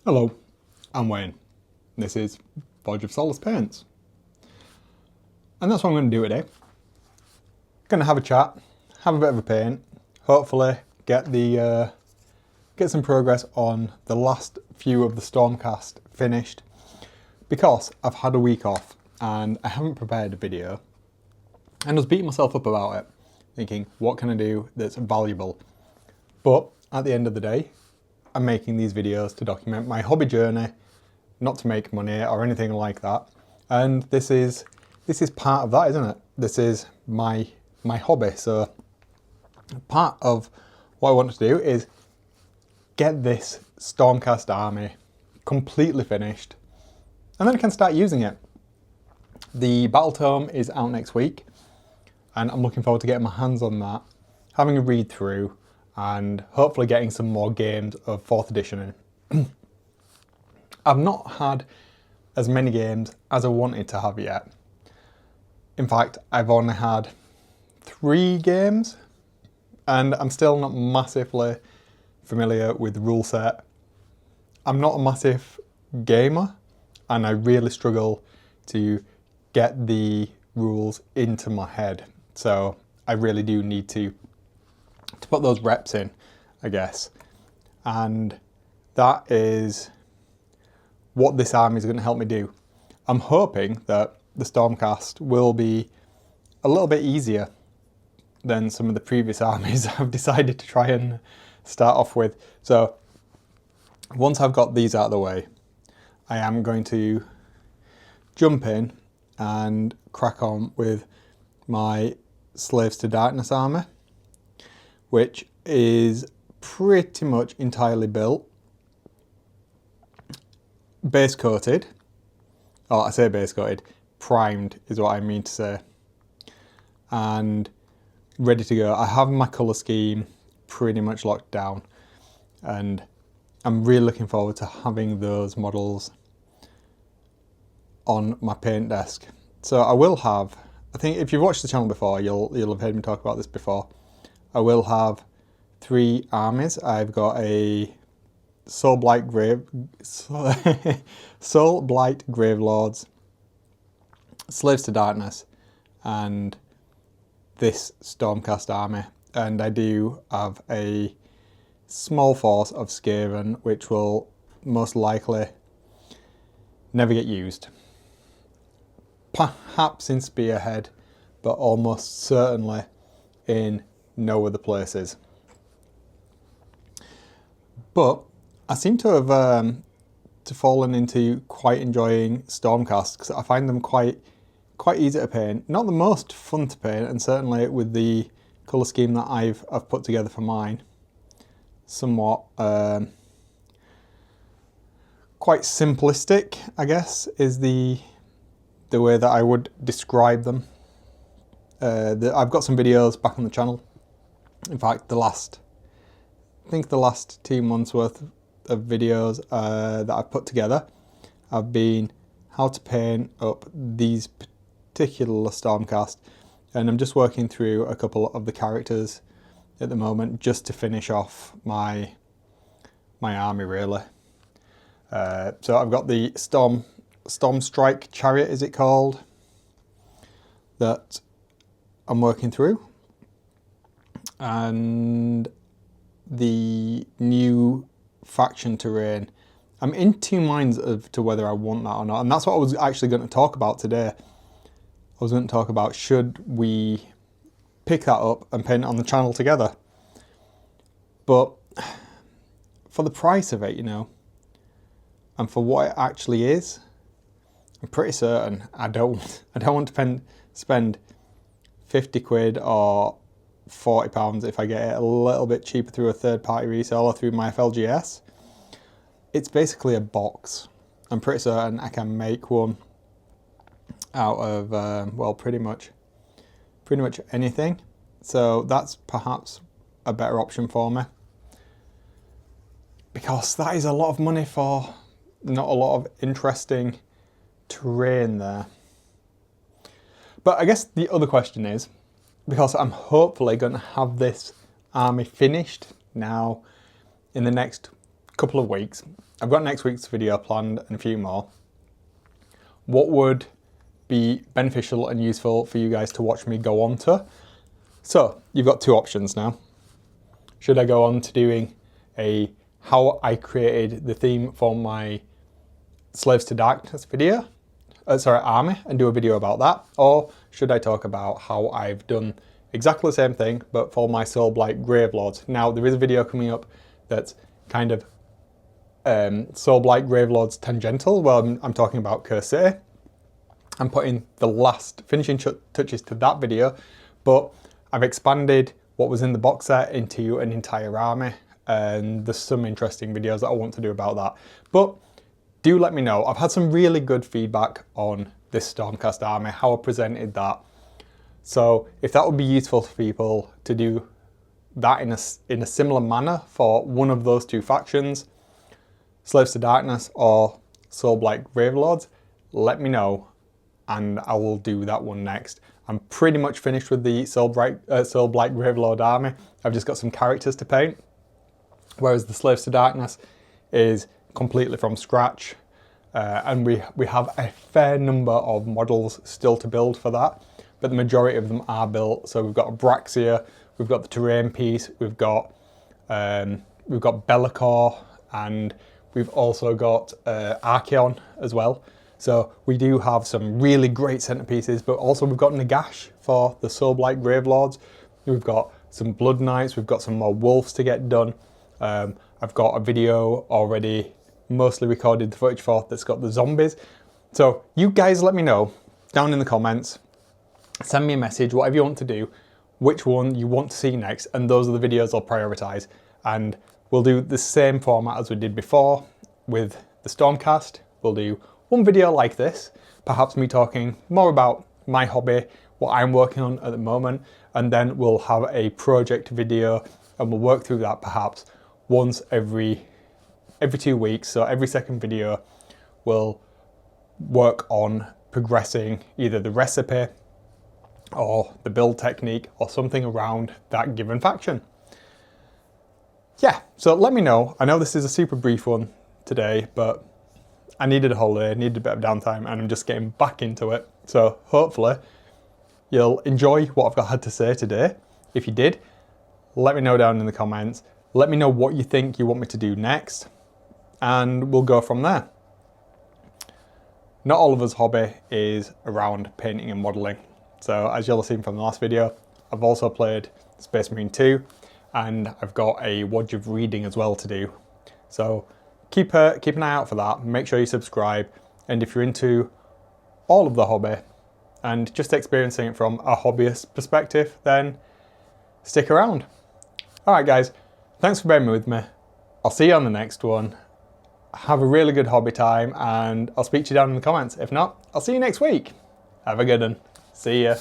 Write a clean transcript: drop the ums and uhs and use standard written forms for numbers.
Hello, I'm Wayne. This is Forge of Soulless Paints. And that's what I'm going to do today. Going to have a chat, have a bit of a paint, hopefully get some progress on the last few of the Stormcast finished, because I've had a week off and I haven't prepared a video and I was beating myself up about it, thinking what can I do that's valuable. But at the end of the day, I'm making these videos to document my hobby journey, not to make money or anything like that. And this is part of that, isn't it? This is my hobby. So part of what I want to do is get this Stormcast army completely finished, and then I can start using it. The Battle Tome is out next week, and I'm looking forward to getting my hands on that, having a read through, and hopefully getting some more games of 4th edition in. I've not had as many games as I wanted to have yet. In fact, I've only had 3 games, and I'm still not massively familiar with the rule set. I'm not a massive gamer, and I really struggle to get the rules into my head. So I really do need to put those reps in, I guess. And that is what this army is going to help me do. I'm hoping that the Stormcast will be a little bit easier than some of the previous armies I've decided to try and start off with. So once I've got these out of the way, I am going to jump in and crack on with my Slaves to Darkness army, which is pretty much entirely built, base coated. Oh, I say base coated, primed is what I mean to say, and ready to go. I have my colour scheme pretty much locked down, and I'm really looking forward to having those models on my paint desk. So I will have, I think if you've watched the channel before, you'll have heard me talk about this before. I will have 3 armies. I've got a Soul Blight Gravelords, Slaves to Darkness, and this Stormcast army. And I do have a small force of Skaven, which will most likely never get used. Perhaps in Spearhead, but almost certainly in no other places. But I seem to have fallen into quite enjoying Stormcast, because I find them quite easy to paint. Not the most fun to paint, and certainly with the colour scheme that I've put together for mine, somewhat quite simplistic, I guess, is the way that I would describe them. I've got some videos back on the channel. In fact, the last 2 months worth of videos that I've put together have been how to paint up these particular Stormcast, and I'm just working through a couple of the characters at the moment just to finish off my army, really. So I've got the Storm Strike Chariot, is it called, that I'm working through, and the new faction terrain. I'm in 2 minds as to whether I want that or not, and that's what I was actually going to talk about today. I was going to talk about, should we pick that up and paint it on the channel together? But for the price of it, you know, and for what it actually is, I'm pretty certain I don't want to spend 50 quid or £40 if I get it a little bit cheaper through a third-party reseller through my FLGS. It's basically a box. I'm pretty certain I can make one out of well, pretty much anything. So that's perhaps a better option for me, because that is a lot of money for not a lot of interesting terrain there. But I guess the other question is, because I'm hopefully going to have this army finished now in the next couple of weeks, I've got next week's video planned and a few more, what would be beneficial and useful for you guys to watch me go on to? So you've got two options now. Should I go on to doing a how I created the theme for my Slaves to Darkness video, army, and do a video about that? Or should I talk about how I've done exactly the same thing, but for my Soul Blight Gravelords? Now, there is a video coming up that's kind of Soul Blight Gravelords tangential. Well, I'm talking about Curse City. I'm putting the last finishing touches to that video, but I've expanded what was in the box set into an entire army, and there's some interesting videos that I want to do about that. But do let me know. I've had some really good feedback on this Stormcast army, how I presented that. So if that would be useful for people to do that in a similar manner for one of those two factions, Slaves to Darkness or Soul Blight Gravelords, let me know and I will do that one next. I'm pretty much finished with the Soul Blight Gravelord army. I've just got some characters to paint, whereas the Slaves to Darkness is completely from scratch. And we have a fair number of models still to build for that, but the majority of them are built. So we've got Abraxia, we've got the terrain piece, we've got Be'lakor, and we've also got Archaon as well. So we do have some really great centerpieces, but also we've got Nagash for the Soul Blight Gravelords. We've got some Blood Knights, we've got some more Wolves to get done. I've got a video already mostly recorded the footage for that's got the zombies. So you guys let me know down in the comments, send me a message, whatever you want to do, which one you want to see next, and those are the videos I'll prioritize. And we'll do the same format as we did before with the Stormcast. We'll do one video like this, perhaps me talking more about my hobby, what I'm working on at the moment, and then we'll have a project video and we'll work through that perhaps once every 2 weeks. So every second video we'll work on progressing either the recipe or the build technique or something around that given faction. Yeah, so let me know. I know this is a super brief one today, but I needed a holiday, needed a bit of downtime, and I'm just getting back into it. So hopefully you'll enjoy what I've had to say today. If you did, let me know down in the comments. Let me know what you think you want me to do next, and we'll go from there. Not all of us hobby is around painting and modelling. So as you'll have seen from the last video, I've also played Space Marine 2, and I've got a wodge of reading as well to do. So keep an eye out for that. Make sure you subscribe, and if you're into all of the hobby and just experiencing it from a hobbyist perspective, then stick around. Alright guys, thanks for bearing with me. I'll see you on the next one. Have a really good hobby time, and I'll speak to you down in the comments. If not, I'll see you next week. Have a good one. See ya.